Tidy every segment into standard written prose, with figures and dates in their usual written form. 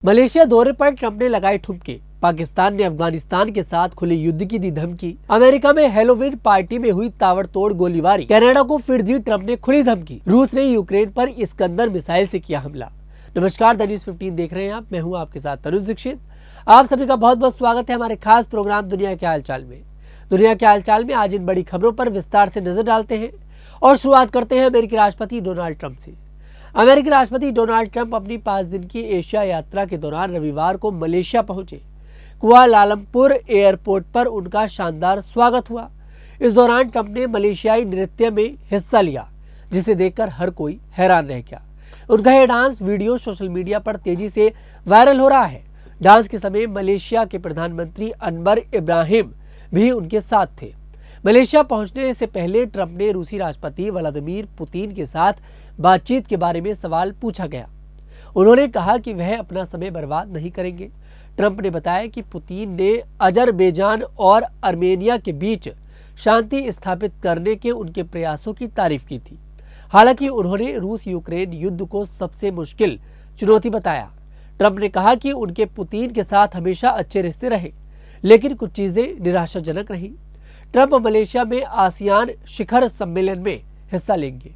Malaysia दौरे पर Trump ने लगाए ठुमके। पाकिस्तान ने अफगानिस्तान के साथ खुले युद्ध की दी धमकी। अमेरिका में हैलोवीन पार्टी में हुई ताबड़तोड़ गोलीबारी। कनाडा को फिर दी ट्रंप ने खुली धमकी। रूस ने यूक्रेन पर इस्कंदर मिसाइल से किया हमला। नमस्कार, द न्यूज़ 15 देख रहे हैं आप। मैं हूं आपके साथ तनुज दीक्षित। आप सभी का बहुत बहुत स्वागत है हमारे खास प्रोग्राम दुनिया के हालचाल में। दुनिया के हालचाल में आज इन बड़ी खबरों पर विस्तार से नजर डालते हैं और शुरुआत करते हैं अमेरिकी राष्ट्रपति डोनाल्ड ट्रंप से। अमेरिकी राष्ट्रपति डोनाल्ड ट्रंप अपनी 5 दिन की एशिया यात्रा के दौरान रविवार को मलेशिया पहुंचे। कुआलालंपुर एयरपोर्ट पर उनका शानदार स्वागत हुआ। इस दौरान ट्रंप ने मलेशियाई नृत्य में हिस्सा लिया, जिसे देखकर हर कोई हैरान रह गया। उनका यह डांस वीडियो सोशल मीडिया पर तेजी से वायरल हो रहा है। डांस के समय मलेशिया के प्रधानमंत्री अनवर इब्राहिम भी उनके साथ थे। मलेशिया पहुंचने से पहले ट्रंप ने रूसी राष्ट्रपति व्लादिमीर पुतिन के साथ बातचीत के बारे में सवाल पूछा गया। उन्होंने कहा कि वह अपना समय बर्बाद नहीं करेंगे। ट्रंप ने बताया कि पुतिन ने अजरबैजान और आर्मेनिया के बीच शांति स्थापित करने के उनके प्रयासों की तारीफ की थी। हालांकि उन्होंने रूस यूक्रेन युद्ध को सबसे मुश्किल चुनौती बताया। ट्रंप ने कहा कि उनके पुतिन के साथ हमेशा अच्छे रिश्ते रहे, लेकिन कुछ चीजें निराशाजनक रहीं। ट्रंप मलेशिया में आसियान शिखर सम्मेलन में हिस्सा लेंगे।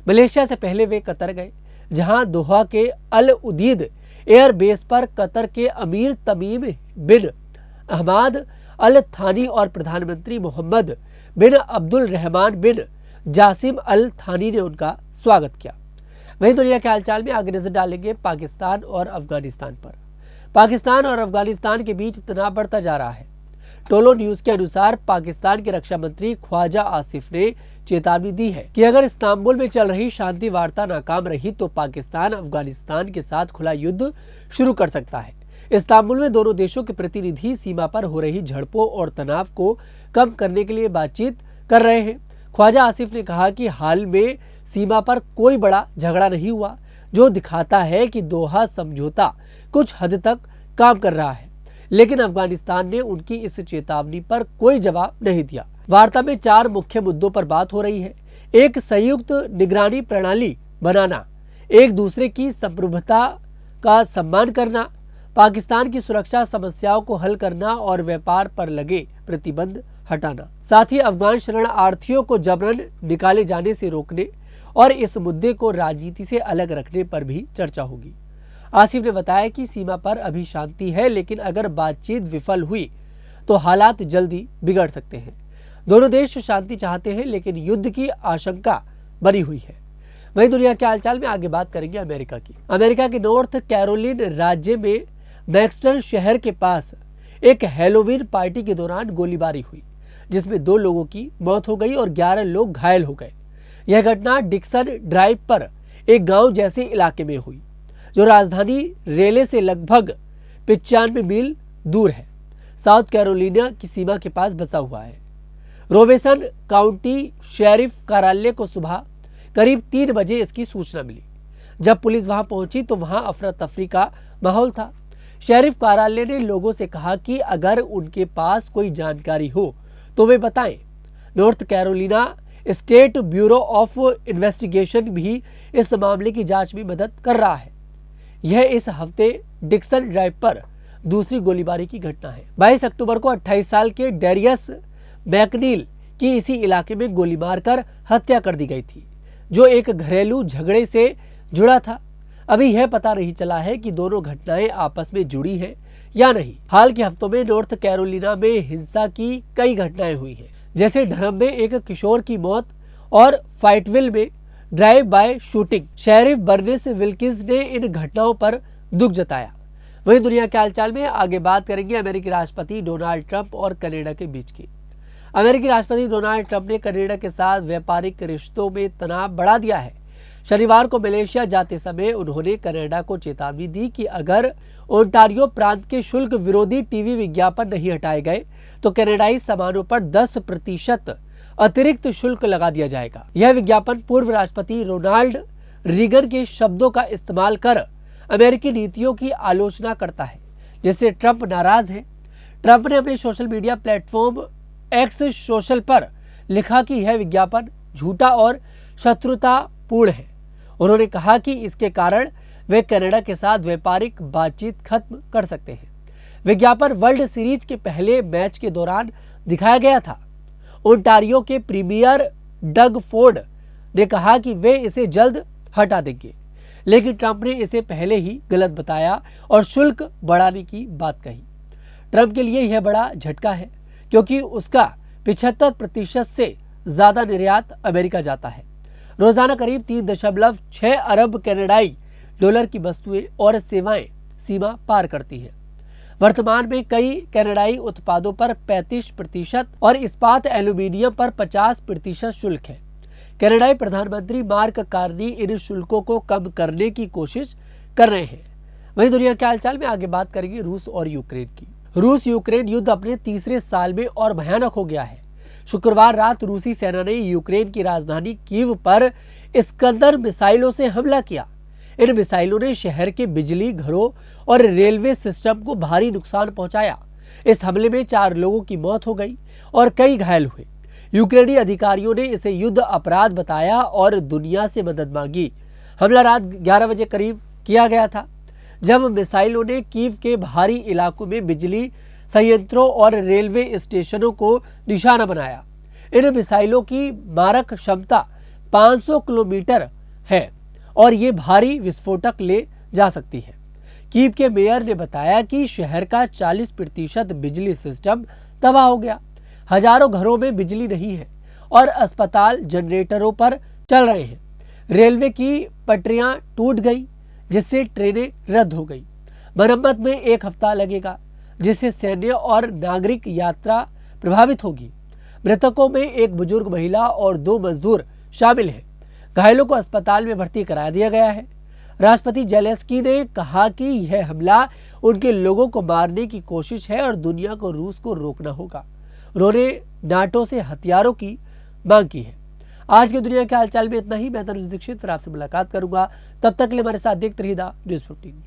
मलेशिया से पहले वे कतर गए, जहां दोहा के अल उदीद एयर बेस पर कतर के अमीर तमीम बिन अहमद अल थानी और प्रधानमंत्री मोहम्मद बिन अब्दुल रहमान बिन जासिम अल थानी ने उनका स्वागत किया। वहीं दुनिया के हालचाल में आगे नजर डालेंगे पाकिस्तान और अफगानिस्तान पर। पाकिस्तान और अफगानिस्तान के बीच तनाव बढ़ता जा रहा है। टोलो न्यूज के अनुसार पाकिस्तान के रक्षा मंत्री ख्वाजा आसिफ ने चेतावनी दी है कि अगर इस्तांबुल में चल रही शांति वार्ता नाकाम रही तो पाकिस्तान अफगानिस्तान के साथ खुला युद्ध शुरू कर सकता है। इस्तांबुल में दोनों देशों के प्रतिनिधि सीमा पर हो रही झड़पों और तनाव को कम करने के लिए बातचीत कर रहे हैं। ख्वाजा आसिफ ने कहा कि हाल में सीमा पर कोई बड़ा झगड़ा नहीं हुआ, जो दिखाता है कि दोहा समझौता कुछ हद तक काम कर रहा है। लेकिन अफगानिस्तान ने उनकी इस चेतावनी पर कोई जवाब नहीं दिया। वार्ता में 4 मुख्य मुद्दों पर बात हो रही है। एक, संयुक्त निगरानी प्रणाली बनाना, एक दूसरे की संप्रभुता का सम्मान करना, पाकिस्तान की सुरक्षा समस्याओं को हल करना और व्यापार पर लगे प्रतिबंध हटाना। साथ ही अफगान शरणार्थियों को जबरन निकाले जाने से रोकने और इस मुद्दे को राजनीति से अलग रखने पर भी चर्चा होगी। आसिफ ने बताया कि सीमा पर अभी शांति है, लेकिन अगर बातचीत विफल हुई तो हालात जल्दी बिगड़ सकते हैं। दोनों देश शांति चाहते हैं, लेकिन युद्ध की आशंका बनी हुई है। वहीं दुनिया के हालचाल में आगे बात करेंगे अमेरिका की। अमेरिका के नॉर्थ कैरोलिन राज्य में मैक्सटन शहर के पास एक हैलोवीन पार्टी के दौरान गोलीबारी हुई, जिसमें 2 लोगों की मौत हो गई और 11 लोग घायल हो गए। यह घटना डिक्सन ड्राइव पर एक गांव जैसे इलाके में हुई, जो राजधानी रेले से लगभग 95 मील दूर है। साउथ कैरोलिना की सीमा के पास बसा हुआ है। रोबेसन काउंटी शेरिफ कार्यालय को सुबह करीब 3 बजे इसकी सूचना मिली। जब पुलिस वहां पहुंची तो वहां अफरा तफरी का माहौल था। शेरिफ कार्यालय ने लोगों से कहा कि अगर उनके पास कोई जानकारी हो तो वे बताएं। North Carolina state bureau of investigation भी इस मामले की जांच में मदद कर रहा है। यह इस हफ्ते डिक्सन ड्राइव पर दूसरी गोलीबारी की घटना है। 22 अक्टूबर को 28 साल के डेरियस मैकनील की इसी इलाके में गोली मारकर हत्या कर दी गई थी, जो एक घरेलू झगड़े से जुड़ा था। अभी यह पता नहीं चला है कि दोनों घटनाएं आपस में जुड़ी हैं या नहीं। हाल के हफ्तों में नॉर्थ कैरोलिना में हिंसा की कई घटनाएं हुई हैं, जैसे धर्म में एक किशोर की मौत और फाइटविल में drive bye shooting. Sheriff Bernice Wilkins ने इन घटनाओं पर दुख जताया। वहीं दुनिया के हालचाल में आगे बात करेंगे अमेरिकी राष्ट्रपति डोनाल्ड ट्रंप और कनाडा के बीच की। अमेरिकी राष्ट्रपति डोनाल्ड ट्रंप ने कनाडा के साथ व्यापारिक रिश्तों में तनाव बढ़ा दिया है। शनिवार को मलेशिया जाते समय उन्होंने कनाडा को चेतावनी दी कि अगर ओंटारियो प्रांत के शुल्क विरोधी टीवी विज्ञापन नहीं हटाए गए तो कनाडाई सामानों पर 10% अतिरिक्त शुल्क लगा दिया जाएगा। यह विज्ञापन पूर्व राष्ट्रपति रोनाल्ड रीगन के शब्दों का इस्तेमाल कर अमेरिकी नीतियों की आलोचना करता है, जिससे ट्रंप नाराज हैं। ट्रंप ने अपने social media platform x social पर लिखा कि यह विज्ञापन झूठा और शत्रुतापूर्ण है। उन्होंने कहा कि इसके कारण वे कनाडा के साथ व्यापारिक बातचीत खत्म कर सकते हैं। विज्ञापन वर्ल्ड सीरीज के पहले मैच के दौरान दिखाया गया था। ओंटारियो के प्रीमियर डग फोर्ड ने कहा कि वे इसे जल्द हटा देंगे, लेकिन ट्रंप ने इसे पहले ही गलत बताया और शुल्क बढ़ाने की बात कही। ट्रंप के लिए यह बड़ा झटका है, क्योंकि उसका 75% से ज्यादा निर्यात अमेरिका जाता है। रोजाना करीब 3.6 अरब कनाडाई डॉलर की वस्तुएं और सेवाएं सीमा पार करती हैं। वर्तमान में कई कनाडाई उत्पादों पर 35% और इस्पात एल्यूमीनियम पर 50% शुल्क है। कनाडाई प्रधानमंत्री मार्क कार्नी इन शुल्कों को कम करने की कोशिश कर रहे हैं। वहीं दुनिया के हालचाल में आगे बात करेंगे रूस और यूक्रेन की। रूस यूक्रेन युद्ध अपने तीसरे साल में और भयानक हो गया है। शुक्रवार रात रूसी सेना ने यूक्रेन की राजधानी कीव पर इस्कंदर मिसाइलों से हमला किया। इन मिसाइलों ने शहर के बिजली घरों और रेलवे सिस्टम को भारी नुकसान पहुंचाया। इस हमले में 4 लोगों की मौत हो गई और कई घायल हुए। यूक्रेनी अधिकारियों ने इसे युद्ध अपराध बताया और दुनिया से मदद मांगी। हमला रात 11 बजे करीब किया गया था, जब मिसाइलों ने कीव के बाहरी इलाकों में बिजली संयंत्रों और रेलवे स्टेशनों को निशाना बनाया। इन मिसाइलों की मारक क्षमता 500 किलोमीटर है और ये भारी विस्फोटक ले जा सकती है। कीव के मेयर ने बताया कि शहर का 40% बिजली सिस्टम तबाह हो गया। हजारों घरों में बिजली नहीं है और अस्पताल जनरेटरों पर चल रहे हैं। रेलवे की पटरियां टूट गई, जिससे ट्रेनें रद्द हो गई। मरम्मत में 1 हफ्ता लगेगा, जिससे सैन्य और नागरिक यात्रा प्रभावित होगी। मृतकों में एक बुजुर्ग महिला और 2 मजदूर शामिल हैं। घायलों को अस्पताल में भर्ती करा दिया गया है। राष्ट्रपति जेलेंस्की ने कहा कि यह हमला उनके लोगों को मारने की कोशिश है और दुनिया को रूस को रोकना होगा। उन्होंने नाटो से हथियारों की मांग की है। आज की दुनिया के हालचाल में इतना ही। मैं तनुज दीक्षित फिर आपसे मुलाकात करूंगा। तब तक के लिए हमारे साथ देखते रहिए न्यूज़ 15।